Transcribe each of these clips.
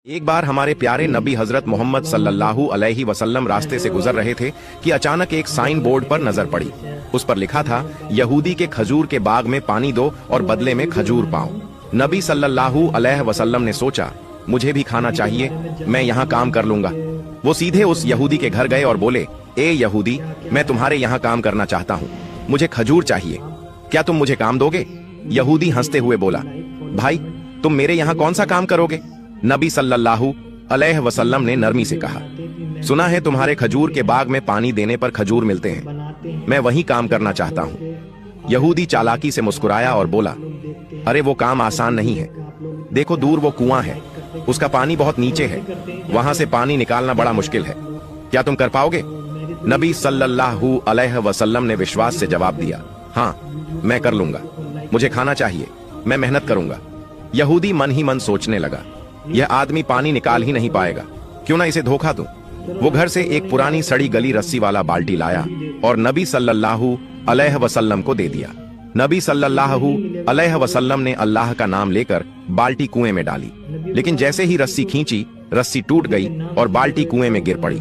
एक बार हमारे प्यारे नबी हजरत मोहम्मद सल्लल्लाहु अलैहि वसल्लम रास्ते से गुजर रहे थे कि अचानक एक साइन बोर्ड पर नजर पड़ी। उस पर लिखा था, यहूदी के खजूर के बाग में पानी दो और बदले में खजूर पाओ। नबी सल्लल्लाहु अलैहि वसल्लम ने सोचा, मुझे भी खाना चाहिए, मैं यहाँ काम कर लूंगा। वो सीधे उस यहूदी के घर गए और बोले, ए यहूदी, मैं तुम्हारे यहाँ काम करना चाहता हूँ, मुझे खजूर चाहिए, क्या तुम मुझे काम दोगे? यहूदी हंसते हुए बोला, भाई तुम मेरे यहाँ कौन सा काम करोगे? नबी सल्लल्लाहु अलैहि वसल्लम ने नरमी से कहा, सुना है तुम्हारे खजूर के बाग में पानी देने पर खजूर मिलते हैं, मैं वही काम करना चाहता हूँ। यहूदी चालाकी से मुस्कुराया और बोला, अरे वो काम आसान नहीं है, देखो दूर वो कुआं है, उसका पानी बहुत नीचे है, वहां से पानी निकालना बड़ा मुश्किल है, क्या तुम कर पाओगे? नबी सल्लल्लाहु अलैहि वसल्लम ने विश्वास से जवाब दिया, हाँ मैं कर लूंगा, मुझे खाना चाहिए, मैं मेहनत करूंगा। यहूदी मन ही मन सोचने लगा, यह आदमी पानी निकाल ही नहीं पाएगा, क्यों ना इसे धोखा दूं। वो घर से एक पुरानी सड़ी गली रस्सी वाला बाल्टी लाया और नबी सल्लल्लाहु अलैहि वसल्लम को दे दिया। नबी सल्लल्लाहु अलैहि वसल्लम ने अल्लाह का नाम लेकर बाल्टी कुएं में डाली, लेकिन जैसे ही रस्सी खींची, रस्सी टूट गई और बाल्टी कुएं में गिर पड़ी।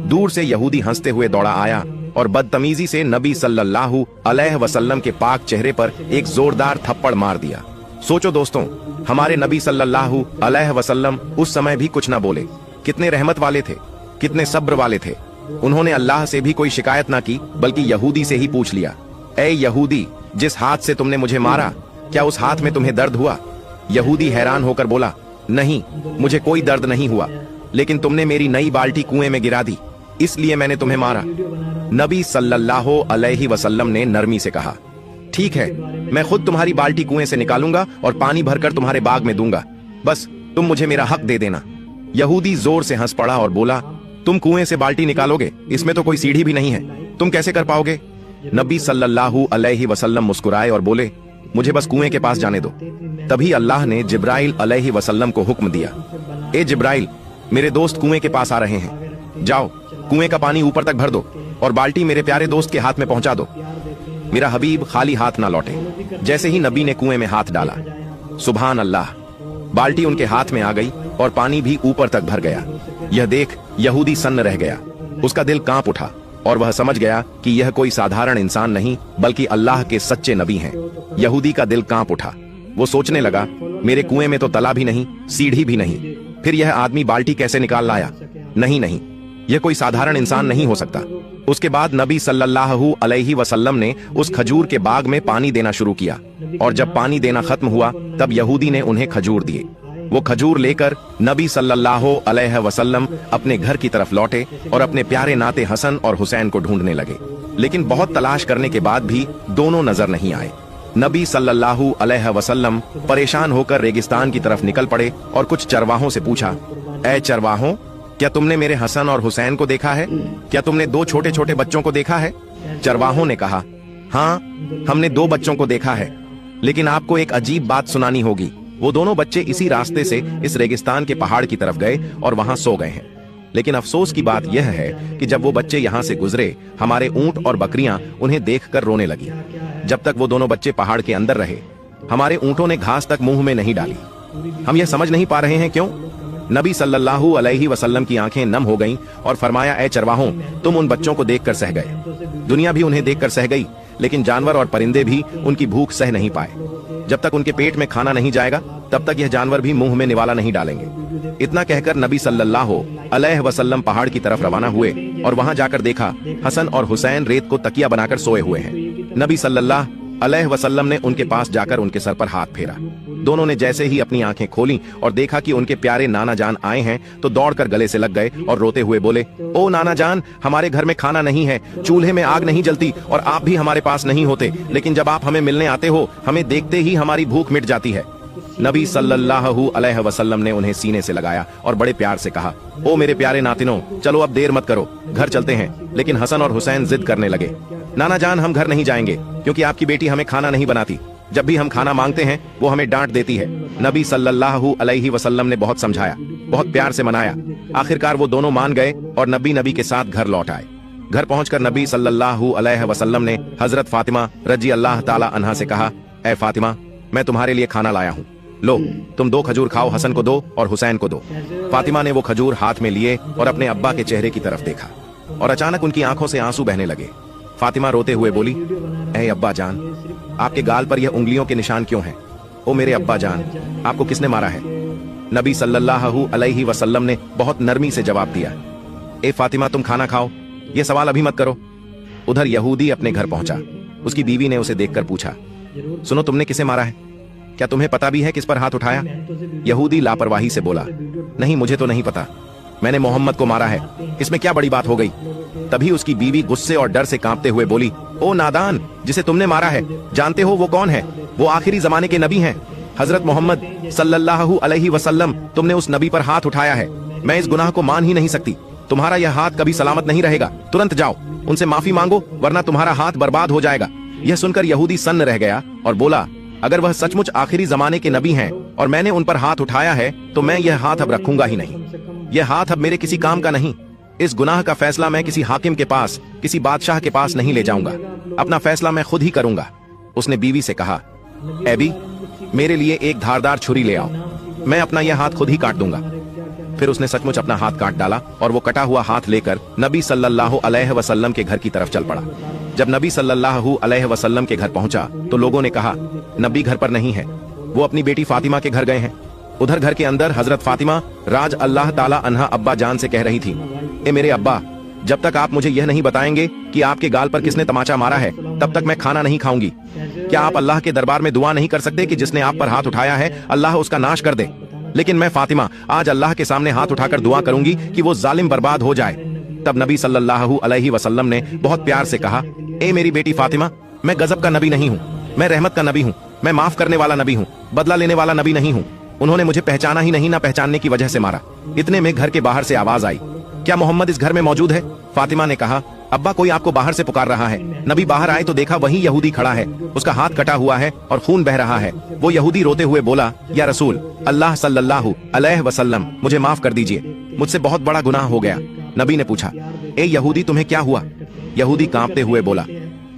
दूर से यहूदी हंसते हुए दौड़ा आया और बदतमीजी से नबी सल्लल्लाहु अलैहि वसल्लम के पाक चेहरे पर एक जोरदार थप्पड़ मार दिया। सोचो दोस्तों, हमारे नबी सल्लल्लाहु अलैहि वसल्लम उस समय भी कुछ ना बोले, कितने रहमत वाले थे, कितने सब्र वाले थे। उन्होंने अल्लाह से भी कोई शिकायत ना की, बल्कि यहूदी से ही पूछ लिया, ए यहूदी, जिस हाथ से तुमने मुझे मारा, क्या उस हाथ में तुम्हें दर्द हुआ? यहूदी हैरान होकर बोला, नहीं, मुझे कोई दर्द नहीं हुआ, लेकिन तुमने मेरी नई बाल्टी कुएं में गिरा दी, इसलिए मैंने तुम्हें मारा। नबी सल्लल्लाहु अलैहि वसल्लम ने नरमी से कहा, ठीक है, मैं खुद तुम्हारी बाल्टी कुएं से निकालूंगा और पानी भरकर तुम्हारे बाग में दूंगा, बस तुम मुझे मेरा हक दे देना। यहूदी जोर से हंस पड़ा और बोला, तुम कुएं से बाल्टी निकालोगे? इसमें तो कोई सीढ़ी भी नहीं है, तुम कैसे कर पाओगे? नबी सल्लल्लाहु अलैहि वसल्लम मुस्कुराए और बोले, मुझे बस कुएं के पास जाने दो। तभी अल्लाह ने जिब्राइल अलैहि वसल्लम को हुक्म दिया, ए जिब्राइल, मेरे दोस्त कुएं के पास आ रहे हैं, जाओ कुएं का पानी ऊपर तक भर दो और बाल्टी मेरे प्यारे दोस्त के हाथ में पहुंचा दो। मेरा हबीब खाली हाथ ना लौटे। जैसे ही नबी ने कुएं में हाथ डाला, सुभान अल्लाह, बाल्टी उनके हाथ में आ गई और पानी भी ऊपर तक भर गया। यह देख यहूदी सन्न रह गया, उसका दिल कांप उठा और वह समझ गया कि यह कोई साधारण इंसान नहीं, बल्कि अल्लाह के सच्चे नबी हैं। यहूदी का दिल कांप उठा, वो सोचने लगा, मेरे कुएं में तो तला भी नहीं, सीढ़ी भी नहीं, फिर यह आदमी बाल्टी कैसे निकाल लाया? नहीं, यह कोई साधारण इंसान नहीं हो सकता। उसके बाद नबी सल्लल्लाहु अलैहि वसल्लम ने उस खजूर के बाग में पानी देना शुरू किया, और जब पानी देना खत्म हुआ, तब यहूदी ने उन्हें खजूर दिए। वो खजूर लेकर नबी सल्लल्लाहु अलैहि वसल्लम अपने घर की तरफ लौटे और अपने प्यारे नाते हसन और हुसैन को ढूंढने लगे, लेकिन बहुत तलाश करने के बाद भी दोनों नजर नहीं आए। नबी सल्लल्लाहु अलैहि वसल्लम परेशान होकर रेगिस्तान की तरफ निकल पड़े और कुछ चरवाहों से पूछा, ए चरवाहों, क्या तुमने मेरे हसन और हुसैन को देखा है? क्या तुमने दो छोटे छोटे बच्चों को देखा है? चरवाहों ने कहा, हाँ, हमने दो बच्चों को देखा है, लेकिन आपको एक अजीब बात सुनानी होगी। वो दोनों बच्चे इसी रास्ते से इस रेगिस्तान के पहाड़ की तरफ गए और वहां सो गए हैं, लेकिन अफसोस की बात यह है कि जब वो बच्चे यहाँ से गुजरे, हमारे ऊंट और बकरियां उन्हें देखकर रोने लगी। जब तक वो दोनों बच्चे पहाड़ के अंदर रहे, हमारे ऊंटों ने घास तक मुंह में नहीं डाली। हम यह समझ नहीं पा रहे हैं क्यों। नबी सल्लल्लाहु अलैहि वसल्लम की आंखें नम हो गईं और फरमाया, ए चरवाहों, तुम उन बच्चों को देखकर सह गए, दुनिया भी उन्हें देखकर सह गई, लेकिन जानवर और परिंदे भी उनकी भूख सह नहीं पाए। जब तक उनके पेट में खाना नहीं जाएगा, तब तक यह जानवर भी मुंह में निवाला नहीं डालेंगे। इतना कहकर नबी सल्लल्लाहु अलैहि वसल्लम पहाड़ की तरफ रवाना हुए और वहां जाकर देखा, हसन और हुसैन रेत को तकिया बनाकर सोए हुए हैं। नबी सल्लल्लाहु अलैहि वसल्लम ने उनके पास जाकर उनके सर पर हाथ फेरा। दोनों ने जैसे ही अपनी आंखें खोलीं और देखा कि उनके प्यारे नाना जान आए हैं, तो दौड़कर गले से लग गए और रोते हुए बोले, ओ नाना जान, हमारे घर में खाना नहीं है, चूल्हे में आग नहीं जलती और आप भी हमारे पास नहीं होते, लेकिन जब आप हमें मिलने आते हो, हमें देखते ही हमारी भूख मिट जाती है। नबी सल्लल्लाहु अलैहि वसल्लम ने उन्हें सीने से लगाया और बड़े प्यार से कहा, ओ मेरे प्यारे नातिनों, चलो अब देर मत करो, घर चलते हैं। लेकिन हसन और हुसैन जिद करने लगे, नाना जान, हम घर नहीं जाएंगे, क्योंकि आपकी बेटी हमें खाना नहीं बनाती, जब भी हम खाना मांगते हैं वो हमें डांट देती है। नबी सल्लल्लाहु अलैहि वसल्लम ने बहुत समझाया, बहुत प्यार से मनाया। आखिरकार वो दोनों मान गए और नबी के साथ घर लौट आए। घर पहुंचकर नबी सल्लल्लाहु अलैहि वसल्लम ने हजरत फातिमा रजी अल्लाह ताला अन्हा से कहा, ए फातिमा, मैं तुम्हारे लिए खाना लाया हूँ, लो तुम 2 खजूर खाओ, हसन को दो और हुसैन को दो। फातिमा ने वो खजूर हाथ में लिए और अपने अब्बा के चेहरे की तरफ देखा और अचानक उनकी आंखों से आंसू बहने लगे। फातिमा रोते हुए बोली, ऐ अब्बा जान, आपके गाल पर यह उंगलियों के निशान क्यों हैं? ओ मेरे अब्बा जान, आपको किसने मारा है? नबी सल्लल्लाहु अलैहि वसल्लम ने बहुत नरमी से जवाब दिया, ए फातिमा तुम खाना खाओ, यह सवाल अभी मत करो। उधर यहूदी अपने घर पहुंचा। उसकी बीवी ने उसे देखकर पूछा, सुनो तुमने किसे मारा है? क्या तुम्हें पता भी है किस पर हाथ उठाया? यहूदी लापरवाही से बोला, नहीं मुझे तो नहीं पता, मैंने मोहम्मद को मारा है, इसमें क्या बड़ी बात हो गई? तभी उसकी बीवी गुस्से और डर से कांपते हुए बोली, ओ नादान, जिसे तुमने मारा है जानते हो वो कौन है? वो आखिरी जमाने के नबी हैं, हजरत मोहम्मद सल्लल्लाहु अलैहि वसल्लम। तुमने उस नबी पर हाथ उठाया है, मैं इस गुनाह को मान ही नहीं सकती। तुम्हारा यह हाथ कभी सलामत नहीं रहेगा, तुरंत जाओ उनसे माफी मांगो वरना तुम्हारा हाथ बर्बाद हो जाएगा। यह सुनकर यहूदी सन्न रह गया और बोला, अगर वह सचमुच आखिरी जमाने के नबी हैं और मैंने उन पर हाथ उठाया है तो मैं यह हाथ अब रखूंगा ही नहीं। यह हाथ अब मेरे किसी काम का नहीं। इस गुनाह का फैसला मैं किसी हाकिम के पास, किसी बादशाह के पास नहीं ले जाऊंगा, अपना फैसला मैं खुद ही करूंगा। उसने बीवी से कहा, एबी मेरे लिए एक धारदार छुरी ले आओ, मैं अपना यह हाथ खुद ही काट दूंगा। फिर उसने सचमुच अपना हाथ काट डाला और वो कटा हुआ हाथ लेकर नबी सल्लल्लाहु अलैहि वसल्लम के घर की तरफ चल पड़ा। जब नबी सल्लल्लाहु अलैहि वसल्लम के घर पहुंचा तो लोगों ने कहा, नबी घर पर नहीं है, वो अपनी बेटी फातिमा के घर गए हैं। उधर घर के अंदर हजरत फातिमा राज अल्लाह ताला अन्हा अब्बा जान से कह रही थी, ए मेरे अब्बा, जब तक आप मुझे यह नहीं बताएंगे कि आपके गाल पर किसने तमाचा मारा है तब तक मैं खाना नहीं खाऊंगी। क्या आप अल्लाह के दरबार में दुआ नहीं कर सकते कि जिसने आप पर हाथ उठाया है अल्लाह उसका नाश कर दे? लेकिन मैं फातिमा आज अल्लाह के सामने हाथ उठाकर दुआ करूंगी कि वो जालिम बर्बाद हो जाए। तब नबी सल्लल्लाहु अलैहि वसल्लम ने बहुत प्यार से कहा, ए मेरी बेटी फातिमा, मैं गजब का नबी नहीं हूँ, मैं रहमत का नबी हूँ, मैं माफ करने वाला नबी हूँ, बदला लेने वाला नबी नहीं हूँ। उन्होंने मुझे पहचाना ही नहीं, ना पहचानने की वजह से मारा। इतने में घर के बाहर से आवाज आई, क्या मोहम्मद इस घर में मौजूद है? फातिमा ने कहा, अब्बा कोई आपको बाहर से पुकार रहा है। नबी बाहर आए तो देखा वहीं यहूदी खड़ा है, उसका हाथ कटा हुआ है और खून बह रहा है। वो यहूदी रोते हुए बोला, या रसूल अल्लाह सल्लल्लाहु अलैहि वसल्लम, मुझे माफ कर दीजिए, मुझसे बहुत बड़ा गुनाह हो गया। नबी ने पूछा, ए यहूदी तुम्हें क्या हुआ? यहूदी कांपते हुए बोला,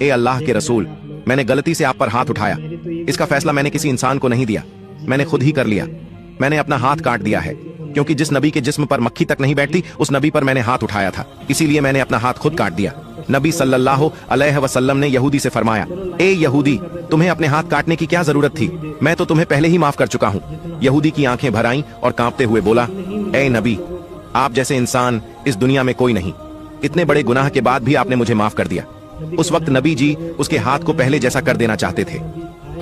ए अल्लाह के रसूल, मैंने गलती से आप पर हाथ उठाया, इसका फैसला मैंने किसी इंसान को नहीं दिया, मैंने खुद ही कर लिया। मैंने अपना हाथ काट दिया है क्योंकि जिस नबी के जिस्म पर मक्खी तक नहीं बैठती उस नबी पर मैंने हाथ उठाया था, इसीलिए मैंने अपना हाथ खुद काट दिया। नबी सल्लल्लाहु अलैहि वसल्लम ने यहूदी से फरमाया, ए यहूदी, तुम्हें अपने हाथ काटने की क्या जरूरत थी? मैं तो तुम्हें पहले ही माफ कर चुका हूँ। यहूदी की आंखें भर आईं और कांपते हुए बोला, ए नबी, आप जैसे इंसान इस दुनिया में कोई नहीं, इतने बड़े गुनाह के बाद भी आपने मुझे माफ कर दिया। उस वक्त नबी जी उसके हाथ को पहले जैसा कर देना चाहते थे।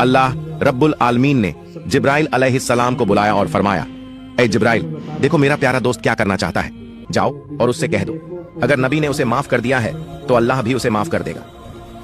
अल्लाह रब्बुल आलमीन ने जिब्राइल अलैहिस्सलाम को बुलाया और फरमाया, ए जिब्राइल, देखो मेरा प्यारा दोस्त क्या करना चाहता है, जाओ और उससे कह दो अगर नबी ने उसे माफ कर दिया है तो अल्लाह भी उसे माफ कर देगा।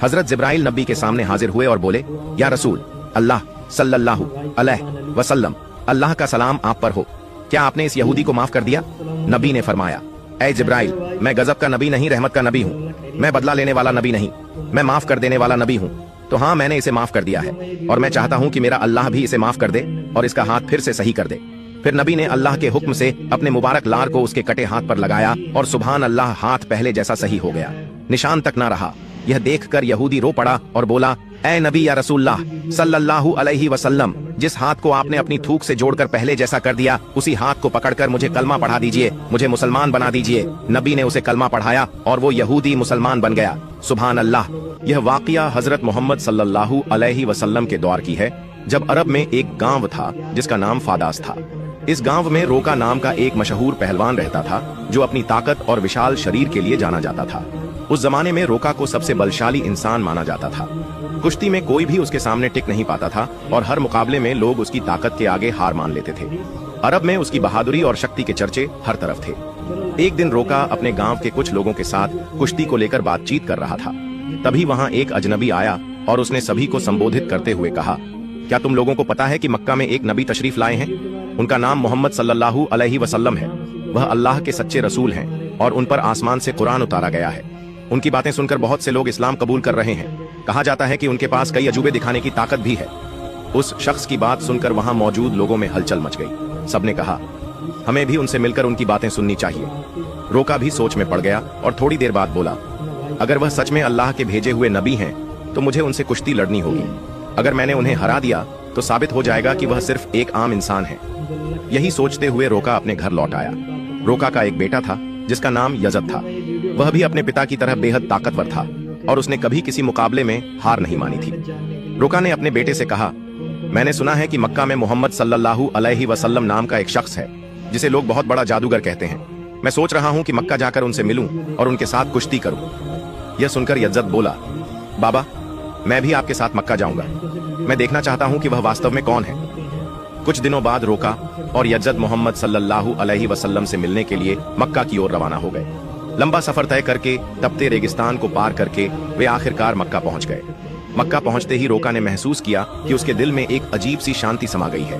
हजरत जिब्राइल नबी के सामने हाजिर हुए और बोले, या रसूल अल्लाह सल्लल्लाहु अलैहि वसल्लम, अल्लाह का सलाम आप पर हो, क्या आपने इस यहूदी को माफ कर दिया? नबी ने फरमाया, ए जिब्राइल, मैं गजब का नबी नहीं, रहमत का नबी हूँ, मैं बदला लेने वाला नबी नहीं, मैं माफ कर देने वाला नबी हूँ। तो हाँ, मैंने इसे माफ कर दिया है और मैं चाहता हूँ कि मेरा अल्लाह भी इसे माफ कर दे और इसका हाथ फिर से सही कर दे। फिर नबी ने अल्लाह के हुक्म से अपने मुबारक लार को उसके कटे हाथ पर लगाया और सुभान अल्लाह, हाथ पहले जैसा सही हो गया, निशान तक ना रहा। यह देखकर यहूदी रो पड़ा और बोला, ए नबी या रसूलल्लाह सल्लल्लाहु अलैहि वसल्लम, जिस हाथ को आपने अपनी थूक से जोड़कर पहले जैसा कर दिया उसी हाथ को पकड़कर मुझे कलमा पढ़ा दीजिए, मुझे मुसलमान बना दीजिए। नबी ने उसे कलमा पढ़ाया और वो यहूदी मुसलमान बन गया। सुभान अल्लाह। यह वाकया हजरत मोहम्मद सल्लल्लाहु अलैहि वसल्लम के दौर की है, जब अरब में एक गांव था जिसका नाम फादास था। इस गांव में रोका नाम का एक मशहूर पहलवान रहता था जो अपनी ताकत और विशाल शरीर के लिए जाना जाता था। उस जमाने में रोका को सबसे बलशाली इंसान माना जाता था। कुश्ती में कोई भी उसके सामने टिक नहीं पाता था और हर मुकाबले में लोग उसकी ताकत के आगे हार मान लेते थे। अरब में उसकी बहादुरी और शक्ति के चर्चे हर तरफ थे। एक दिन रोका अपने गांव के कुछ लोगों के साथ कुश्ती को लेकर बातचीत कर रहा था। तभी वहां एक अजनबी आया और उसने सभी को संबोधित करते हुए कहा, क्या तुम लोगों को पता है कि मक्का में एक नबी तशरीफ लाए हैं? उनका नाम मोहम्मद सल्लल्लाहु अलैहि वसल्लम है। वह अल्लाह के सच्चे रसूल हैं और उन पर आसमान से कुरान उतारा गया है। उनकी बातें सुनकर बहुत से लोग इस्लाम कबूल कर रहे हैं। कहा जाता है कि उनके पास कई अजूबे दिखाने की ताकत भी है। उस शख्स की बात सुनकर वहां मौजूद लोगों में हलचल मच गई। सबने कहा, हमें भी उनसे मिलकर उनकी बातें सुननी चाहिए। रोका भी सोच में पड़ गया और थोड़ी देर बाद बोला, अगर वह सच में अल्लाह के भेजे हुए नबी हैं तो मुझे उनसे कुश्ती लड़नी होगी। अगर मैंने उन्हें हरा दिया तो साबित हो जाएगा कि वह सिर्फ एक आम इंसान है। यही सोचते हुए रोका अपने घर लौट आया। रोका का एक बेटा था जिसका नाम यजद था। वह भी अपने पिता की तरह बेहद ताकतवर था और उसने कभी किसी मुकाबले में हार नहीं मानी थी। रोका ने अपने बेटे से कहा, मैंने सुना है कि मक्का में मोहम्मद सल्लल्लाहु अलैहि वसल्लम नाम का एक शख्स है जिसे लोग बहुत बड़ा जादूगर कहते हैं। मैं सोच रहा हूं कि मक्का जाकर उनसे मिलूं और उनके साथ कुश्ती करूं। यह सुनकर यजद बोला, बाबा, मैं भी आपके साथ मक्का जाऊंगा। मैं देखना चाहता हूं कि वह वास्तव में कौन है। कुछ दिनों बाद रोका और यजद मोहम्मद सल्लल्लाहु अलैहि वसल्लम से मिलने के लिए मक्का की ओर रवाना हो गए। लंबा सफर तय करके तपते रेगिस्तान को पार करके वे आखिरकार मक्का पहुंच गए। मक्का पहुंचते ही रोका ने महसूस किया कि उसके दिल में एक अजीब सी शांति समा गई है।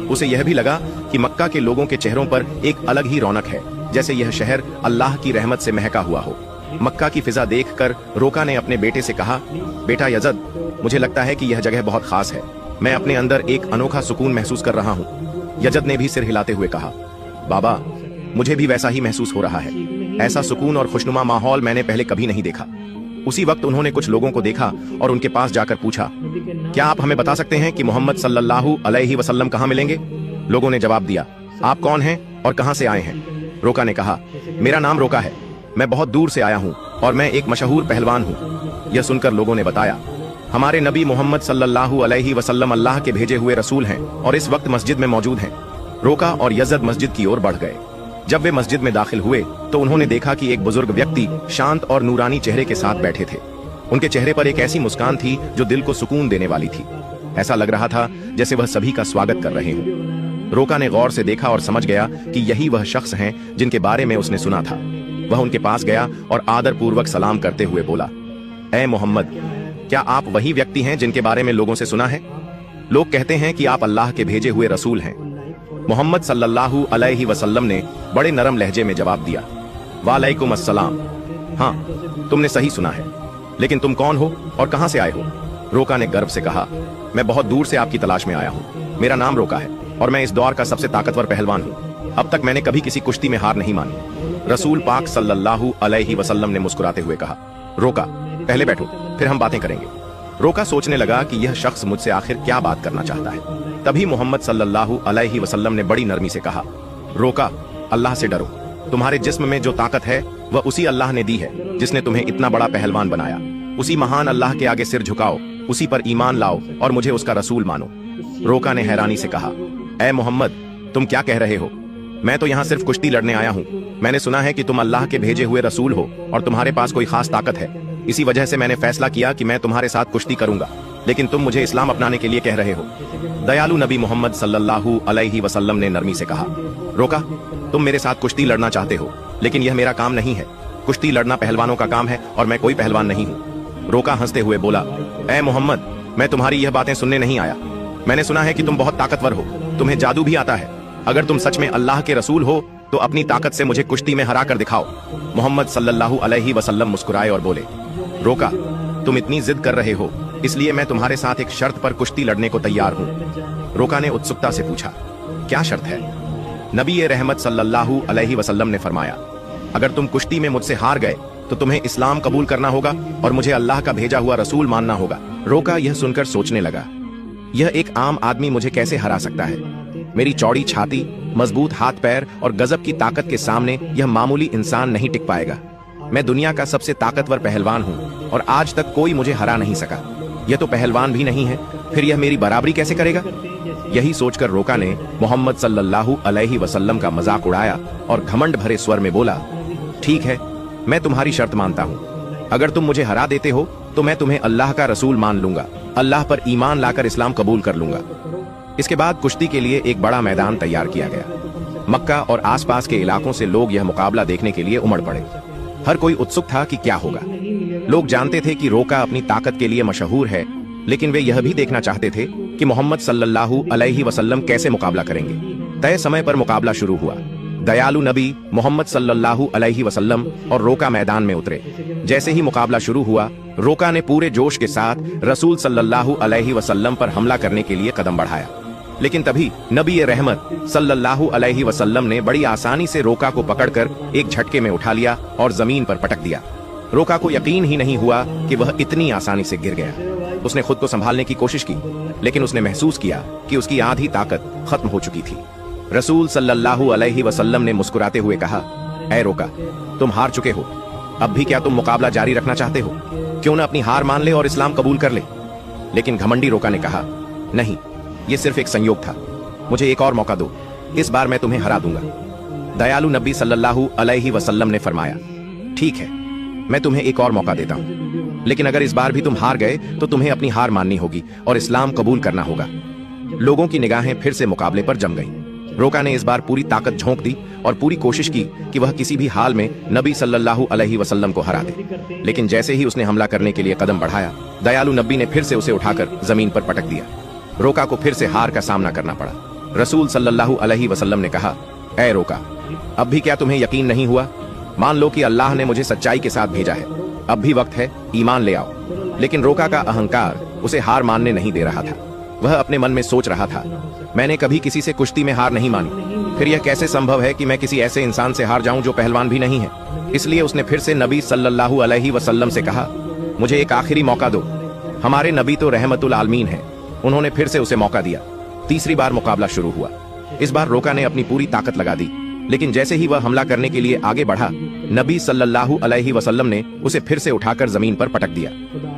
उसे यह भी लगा कि मक्का के लोगों के चेहरों पर एक अलग ही रौनक है, जैसे यह शहर अल्लाह की रहमत से महका हुआ हो। मक्का की फिजा देखकर रोका ने अपने बेटे से कहा, बेटा यजद, मुझे लगता है कि यह जगह बहुत खास है। मैं अपने अंदर एक अनोखा सुकून महसूस कर रहा हूँ। यजद ने भी सिर हिलाते हुए कहा, बाबा, मुझे भी वैसा ही महसूस हो रहा है। ऐसा सुकून और खुशनुमा माहौल मैंने पहले कभी नहीं देखा। उसी वक्त उन्होंने कुछ लोगों को देखा और उनके पास जाकर पूछा, क्या आप हमें बता सकते हैं कि मोहम्मद सल्लल्लाहु अलैहि वसल्लम कहाँ मिलेंगे? लोगों ने जवाब दिया, आप कौन हैं और कहां से आए हैं? रोका ने कहा, मेरा नाम रोका है, मैं बहुत दूर से आया हूं और मैं एक मशहूर पहलवान हूं। यह सुनकर लोगों ने बताया, हमारे नबी मोहम्मद सल्लल्लाहु अलैहि वसल्लम अल्लाह के भेजे हुए रसूल हैं और इस वक्त मस्जिद में मौजूद हैं। रोका और यजद मस्जिद की ओर बढ़ गए। जब वे मस्जिद में दाखिल हुए तो उन्होंने देखा कि एक बुजुर्ग व्यक्ति शांत और नूरानी चेहरे के साथ बैठे थे। उनके चेहरे पर एक ऐसी मुस्कान थी जो दिल को सुकून देने वाली थी। ऐसा लग रहा था जैसे वह सभी का स्वागत कर रहे हों। रोका ने गौर से देखा और समझ गया कि यही वह शख्स हैं जिनके बारे में उसने सुना था। वह उनके पास गया और आदर पूर्वक सलाम करते हुए बोला, ऐ मोहम्मद, क्या आप वही व्यक्ति हैं जिनके बारे में लोगों से सुना है? लोग कहते हैं कि आप अल्लाह के भेजे हुए रसूल हैं। मोहम्मद सल्लल्लाहु अलैहि वसल्लम ने बड़े नरम लहजे में जवाब दिया, वालेकुम अस्सलाम। हाँ, तुमने सही सुना है, लेकिन तुम कौन हो और कहां से आए हो? रोका ने गर्व से कहा, मैं बहुत दूर से आपकी तलाश में आया हूँ। मेरा नाम रोका है और मैं इस दौर का सबसे ताकतवर पहलवान हूँ। अब तक मैंने कभी किसी कुश्ती में हार नहीं मानी। रसूल पाक सल्लल्लाहु अलैहि वसल्लम ने मुस्कुराते हुए कहा, रोका, पहले बैठो, फिर हम बातें करेंगे। रोका सोचने लगा कि यह शख्स मुझसे आखिर क्या बात करना चाहता है। तभी मोहम्मद सल्लल्लाहु अलैहि वसल्लम ने बड़ी नरमी से कहा, रोका, अल्लाह से डरो। तुम्हारे जिस्म में जो ताकत है वह उसी अल्लाह ने दी है जिसने तुम्हें इतना बड़ा पहलवान बनाया। उसी महान अल्लाह के आगे सिर झुकाओ, उसी पर ईमान लाओ और मुझे उसका रसूल मानो। रोका ने हैरानी से कहा, ऐ मोहम्मद, तुम क्या कह रहे हो? मैं तो यहाँ सिर्फ कुश्ती लड़ने आया हूँ। मैंने सुना है कि तुम अल्लाह के भेजे हुए रसूल हो और तुम्हारे पास कोई खास ताकत है। इसी वजह से मैंने फैसला किया कि मैं तुम्हारे साथ कुश्ती करूंगा, लेकिन तुम मुझे इस्लाम अपनाने के लिए कह रहे हो। दयालु नबी मोहम्मद सल्लल्लाहु अलैहि वसल्लम ने नरमी से कहा, रोका, तुम मेरे साथ कुश्ती लड़ना चाहते हो, लेकिन यह मेरा काम नहीं है। कुश्ती लड़ना पहलवानों का काम है और मैं कोई पहलवान नहीं हूँ। रोका हंसते हुए बोला, ऐ मोहम्मद, मैं तुम्हारी यह बातें सुनने नहीं आया। मैंने सुना है कि तुम बहुत ताकतवर हो, तुम्हें जादू भी आता है। अगर तुम सच में अल्लाह के रसूल हो तो अपनी ताकत से मुझे कुश्ती में हरा कर दिखाओ। मोहम्मद सल्लल्लाहु अलैहि वसल्लम मुस्कुराए और बोले, रोका, तुम इतनी जिद कर रहे हो, इसलिए मैं तुम्हारे साथ एक शर्त पर कुश्ती लड़ने को तैयार हूँ। रोका ने उत्सुकता से पूछा, क्या शर्त है? नबी रहमत सल्लल्लाहु अलैहि वसल्लम ने फरमाया, अगर तुम कुश्ती में मुझसे हार गए तो तुम्हें इस्लाम कबूल करना होगा और मुझे अल्लाह का भेजा हुआ रसूल मानना होगा। रोका यह सुनकर सोचने लगा, यह एक आम आदमी मुझे कैसे हरा सकता है? मेरी चौड़ी छाती, मजबूत हाथ पैर और गजब की ताकत के सामने यह मामूली इंसान नहीं टिक पाएगा। मैं दुनिया का सबसे ताकतवर पहलवान हूँ और आज तक कोई मुझे हरा नहीं सका। यह तो पहलवान भी नहीं है, फिर यह मेरी बराबरी कैसे करेगा? यही सोचकर रोका ने मोहम्मद सल्लल्लाहु अलैहि वसल्लम का मजाक उड़ाया और घमंड भरे स्वर में बोला, ठीक है, मैं तुम्हारी शर्त मानता हूँ। अगर तुम मुझे हरा देते हो तो मैं तुम्हें अल्लाह का रसूल मान लूंगा, अल्लाह पर ईमान लाकर इस्लाम कबूल कर लूंगा। इसके बाद कुश्ती के लिए एक बड़ा मैदान तैयार किया गया। मक्का और आसपास के इलाकों से लोग यह मुकाबला देखने के लिए उमड़ पड़े। हर कोई उत्सुक था कि क्या होगा। लोग जानते थे कि रोका अपनी ताकत के लिए मशहूर है, लेकिन वे यह भी देखना चाहते थे कि मोहम्मद सल्लल्लाहु अलैहि वसल्लम कैसे मुकाबला करेंगे। तय समय पर मुकाबला शुरू हुआ। दयालु नबी मोहम्मद सल्लल्लाहु अलैहि वसल्लम और रोका मैदान में उतरे। जैसे ही मुकाबला शुरू हुआ, रोका ने पूरे जोश के साथ रसूल सल्लल्लाहु अलैहि वसल्लम पर हमला करने के लिए कदम बढ़ाया, लेकिन तभी नबी रहमत सल्लल्लाहु अलैहि वसल्लम ने बड़ी आसानी से रोका को पकड़कर एक झटके में उठा लिया और जमीन पर पटक दिया। रोका को यकीन ही नहीं हुआ कि वह इतनी आसानी से गिर गया। उसने खुद को संभालने की कोशिश की, लेकिन उसने महसूस किया कि उसकी आधी ताकत खत्म हो चुकी थी। रसूल सल्लल्लाहु अलैहि वसल्लम ने मुस्कुराते हुए कहा, ऐ रोका, तुम हार चुके हो। अब भी क्या तुम मुकाबला जारी रखना चाहते हो? क्यों न अपनी हार मान ले और इस्लाम कबूल कर ले। लेकिन घमंडी रोका ने कहा, नहीं, ये सिर्फ एक संयोग था, मुझे एक और मौका दो, इस बार मैं तुम्हें हरा दूंगा। दयालु नबी सल्लल्लाहु अलैहि वसल्लम ने फरमाया, ठीक है, मैं तुम्हें एक और मौका देता हूं, लेकिन अगर इस बार भी तुम हार गए तो तुम्हें अपनी हार माननी होगी और इस्लाम कबूल करना होगा। लोगों की निगाहें फिर से मुकाबले पर जम गईं। रोका ने इस बार पूरी ताकत झोंक दी और पूरी कोशिश की कि वह किसी भी हाल में नबी सल्लल्लाहु अलैहि वसल्लम को हरा दे। लेकिन जैसे ही उसने हमला करने के लिए कदम बढ़ाया, दयालु नबी ने फिर से उसे उठाकर जमीन पर पटक दिया। रोका को फिर से हार का सामना करना पड़ा। रसूल सल्लल्लाहु अलैहि वसल्लम ने कहा, ऐ रोका, अब भी क्या तुम्हें यकीन नहीं हुआ? मान लो कि अल्लाह ने मुझे सच्चाई के साथ भेजा है, अब भी वक्त है, ईमान ले आओ। लेकिन रोका का अहंकार उसे हार मानने नहीं दे रहा था। वह अपने मन में सोच रहा था, मैंने कभी किसी से कुश्ती में हार नहीं मानी, फिर यह कैसे संभव है कि मैं किसी ऐसे इंसान से हार जाऊं जो पहलवान भी नहीं है। इसलिए उसने फिर से नबी सल्लल्लाहु अलैहि वसल्लम से कहा, मुझे एक आखिरी मौका दो। हमारे नबी तो रहमतुल आलमीन हैं। उन्होंने फिर से उसे मौका दिया। तीसरी बार मुकाबला शुरू हुआ। इस बार रोका ने अपनी पूरी ताकत लगा दी, लेकिन जैसे ही वह हमला करने के लिए आगे बढ़ा, नबी सल्लल्लाहु अलैहि वसल्लम ने उसे फिर से उठाकर जमीन पर पटक दिया।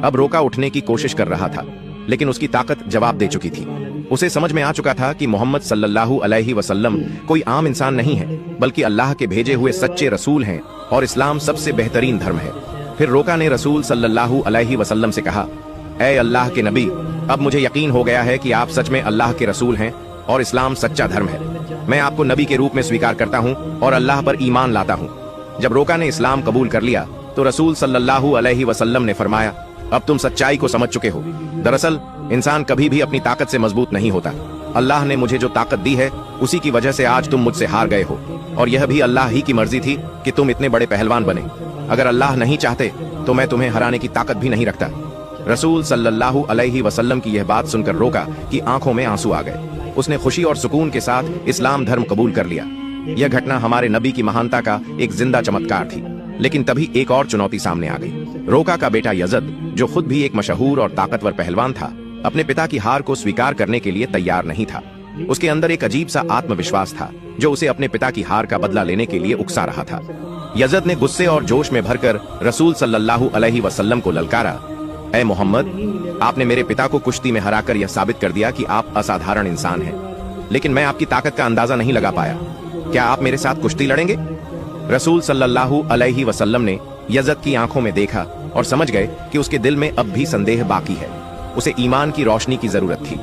अब रोका उठने की कोशिश कर रहा था, लेकिन उसकी ताकत जवाब दे चुकी थी। उसे समझ में आ चुका था कि मोहम्मद सल्लल्लाहु अलैहि वसल्लम कोई आम इंसान नहीं है, बल्कि अल्लाह के भेजे हुए सच्चे रसूल हैं और इस्लाम सबसे बेहतरीन धर्म है। फिर रोका ने रसूल सल्लल्लाहु अलैहि वसल्लम से कहा, ऐ अल्लाह के नबी, अब मुझे यकीन हो गया है कि आप सच में अल्लाह के रसूल हैं और इस्लाम सच्चा धर्म है। मैं आपको नबी के रूप में स्वीकार करता हूँ और अल्लाह पर ईमान लाता हूँ। जब रोका ने इस्लाम कबूल कर लिया तो रसूल सल्लल्लाहु अलैहि वसल्लम ने फरमाया, अब तुम सच्चाई को समझ चुके हो। दरअसल इंसान कभी भी अपनी ताकत से मजबूत नहीं होता। अल्लाह ने मुझे जो ताकत दी है, उसी की वजह से आज तुम मुझसे हार गए हो, और यह भी अल्लाह ही की मर्जी थी कि तुम इतने बड़े पहलवान बने। अगर अल्लाह नहीं चाहते तो मैं तुम्हें हराने की ताकत भी नहीं रखता। रसूल सल्लल्लाहु अलैहि वसल्लम की यह बात सुनकर रोका की आंखों में आंसू आ गए। उसने खुशी और सुकून के साथ इस्लाम धर्म कबूल कर लिया। यह घटना हमारे नबी की महानता का एक जिंदा चमत्कार थी। लेकिन तभी एक और चुनौती सामने आ गई। रोका का बेटा यजद, जो खुद भी एक मशहूर और ताकतवर पहलवान था, अपने पिता की हार को स्वीकार करने के लिए तैयार नहीं था। उसके अंदर एक अजीब सा आत्मविश्वास था जो उसे अपने पिता की हार का बदला लेने के लिए उकसा रहा था। यजद ने गुस्से और जोश में भरकर रसूल सल्लल्लाहु अलैहि वसल्लम को ललकारा, ऐ मोहम्मद, आपने मेरे पिता को कुश्ती में हराकर यह साबित कर दिया कि आप असाधारण इंसान हैं, लेकिन मैं आपकी ताकत का अंदाजा नहीं लगा पाया। क्या आप मेरे साथ कुश्ती लड़ेंगे? रसूल सल्लल्लाहु अलैहि वसल्लम ने यजद की आंखों में देखा और समझ गए कि उसके दिल में अब भी संदेह बाकी है। उसे ईमान की रोशनी की जरूरत थी,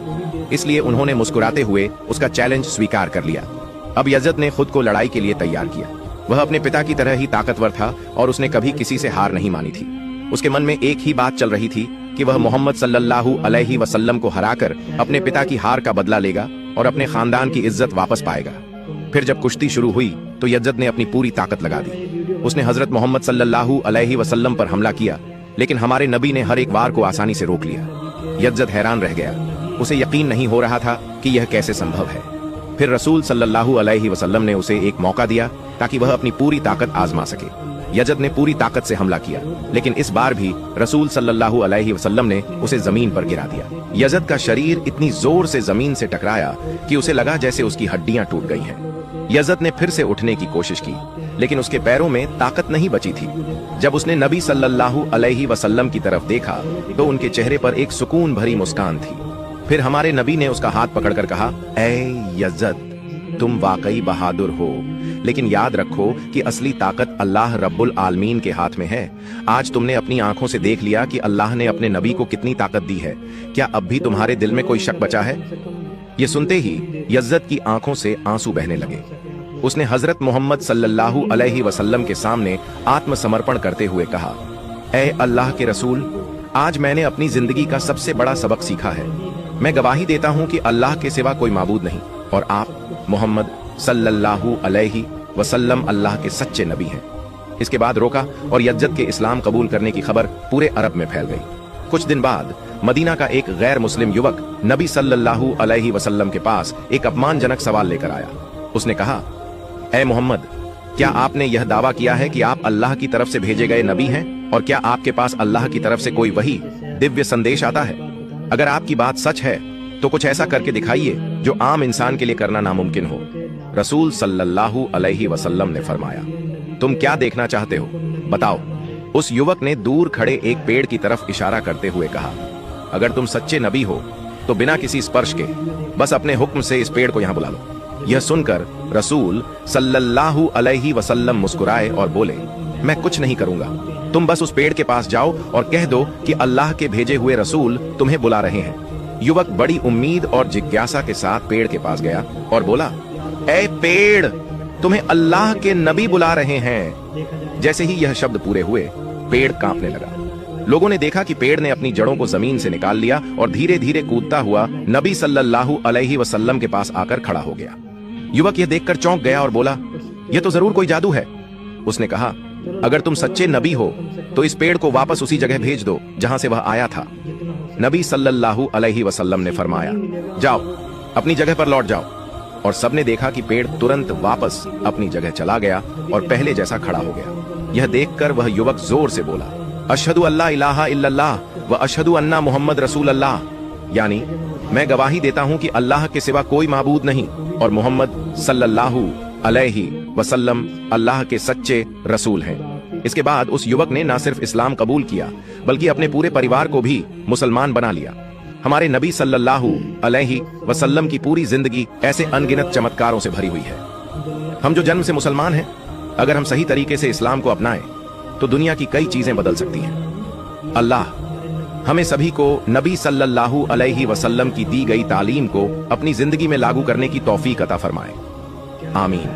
इसलिए उन्होंने मुस्कुराते हुए उसका चैलेंज स्वीकार कर लिया। अब यजद ने खुद को लड़ाई के लिए तैयार किया। वह अपने पिता की तरह ही ताकतवर था और उसने कभी किसी से हार नहीं मानी थी। उसके मन में एक ही बात चल रही थी कि वह मोहम्मद सल्लल्लाहु अलैहि वसल्लम को हराकर अपने पिता की हार का बदला लेगा और अपने खानदान की इज्जत वापस पाएगा। फिर जब कुश्ती शुरू हुई तो यजद ने अपनी पूरी ताकत लगा दी। उसने हजरत मोहम्मद सल्लल्लाहु अलैहि वसल्लम पर हमला किया, लेकिन हमारे नबी ने हर एक वार को आसानी से रोक लिया। यजद हैरान रह गया। उसे यकीन नहीं हो रहा था कि यह कैसे संभव है। फिर रसूल सल्लल्लाहु अलैहि वसल्लम ने उसे एक मौका दिया ताकि वह अपनी पूरी ताकत आजमा सके। यजद ने पूरी ताकत से हमला किया, लेकिन इस बार भी रसूल सल्लल्लाहु अलैहि वसल्लम ने उसे जमीन पर गिरा दिया। यजद का शरीर इतनी जोर से जमीन से टकराया कि उसे लगा जैसे उसकी हड्डियां टूट गई हैं। यजद ने फिर से उठने की कोशिश की, लेकिन उसके पैरों में ताकत नहीं बची थी। जब उसने नबी सल्लल्लाहु अलैहि वसल्लम की तरफ देखा तो उनके चेहरे पर एक सुकून भरी मुस्कान थी। फिर हमारे नबी ने उसका हाथ पकड़कर कहा, ऐ यजद, तुम वाकई बहादुर हो, लेकिन याद रखो कि असली ताकत अल्लाह रब्बुल आलमीन के हाथ में है। आज तुमने अपनी आंखों से देख लिया कि अल्लाह ने अपने नबी को कितनी ताकत दी है। क्या अब भी तुम्हारे दिल में कोई शक बचा है? ये सुनते ही यजद की आंखों से आंसू बहने लगे। उसने हजरत मोहम्मद सल्लल्लाहु अलैहि वसल्लम के सामने आत्मसमर्पण करते हुए कहा, ऐ अल्लाह के रसूल, आज मैंने अपनी जिंदगी का सबसे बड़ा सबक सीखा है। मैं गवाही देता हूँ कि अल्लाह के सिवा कोई माबूद नहीं और आप मोहम्मद सल्लल्लाहु अलैहि वसल्लम अल्लाह के सच्चे नबी हैं। इसके बाद रोका और यजद के इस्लाम कबूल करने की खबर पूरे अरब में फैल गई। कुछ दिन बाद मदीना का एक गैर मुस्लिम युवक नबी सल्लल्लाहु अलैहि वसल्लम के पास एक अपमानजनक सवाल लेकर आया। उसने कहा, ऐ मोहम्मद, क्या आपने यह दावा किया है कि आप अल्लाह की तरफ से भेजे गए नबी हैं और क्या आपके पास अल्लाह की तरफ से कोई वही दिव्य संदेश आता है? अगर आपकी बात सच है तो कुछ ऐसा करके दिखाइए जो आम इंसान के लिए करना नामुमकिन हो। रसूल सल्लल्लाहु अलैहि वसल्लम ने फरमाया, तुम क्या देखना चाहते हो, बताओ। उस युवक ने दूर खड़े एक पेड़ की तरफ इशारा करते हुए कहा, अगर तुम सच्चे नबी हो तो बिना किसी स्पर्श के बस अपने हुक्म से इस पेड़ को यहां बुला लो। यह सुनकर रसूल सल्लल्लाहु अलैहि वसल्लम मुस्कुराए और बोले, मैं कुछ नहीं करूंगा, तुम बस उस पेड़ के पास जाओ और कह दो कि अल्लाह के भेजे हुए रसूल तुम्हें बुला रहे हैं। युवक बड़ी उम्मीद और जिज्ञासा के साथ पेड़ के पास गया और बोला, ऐ पेड़, तुम्हें अल्लाह के नबी बुला रहे हैं। जैसे ही यह शब्द पूरे हुए, पेड़ कांपने लगा। लोगों ने देखा कि पेड़ ने अपनी जड़ों को जमीन से निकाल लिया और धीरे धीरे कूदता हुआ नबी सल्लल्लाहु अलैहि वसल्लम के पास आकर खड़ा हो गया। युवक यह देखकर चौंक गया और बोला, यह तो जरूर कोई जादू है। उसने कहा, अगर तुम सच्चे नबी हो तो इस पेड़ को वापस उसी जगह भेज दो जहां से वह आया था। नबी सल्लल्लाहु अलैहि वसल्लम ने फरमाया, जाओ अपनी जगह पर लौट जाओ। और सबने देखा कि पेड़ तुरंत वापस अपनी जगह चला गया और पहले जैसा खड़ा हो गया। यह देखकर वह युवक जोर से बोला, अशहदु अल्ला इलाहा इल्लल्लाह व अशहदु अन्ना मुहम्मद रसूल अल्लाह, यानी मैं गवाही देता हूं कि अल्लाह के सिवा कोई माबूद नहीं और मोहम्मद सल्लल्लाहु अलैहि वसल्लम अल्लाह के सच्चे रसूल हैं। इसके बाद उस युवक ने न सिर्फ इस्लाम कबूल किया बल्कि अपने पूरे परिवार को भी मुसलमान बना लिया। हमारे नबी सल्लल्लाहु अलैहि वसल्लम की पूरी जिंदगी ऐसे अनगिनत चमत्कारों से भरी हुई है। हम जो जन्म से मुसलमान हैं, अगर हम सही तरीके से इस्लाम को अपनाएं तो दुनिया की कई चीजें बदल सकती हैं। अल्लाह हमें सभी को नबी सल्लल्लाहु अलैहि वसल्लम की दी गई तालीम को अपनी जिंदगी में लागू करने की तौफीक अता फरमाए। आमीन।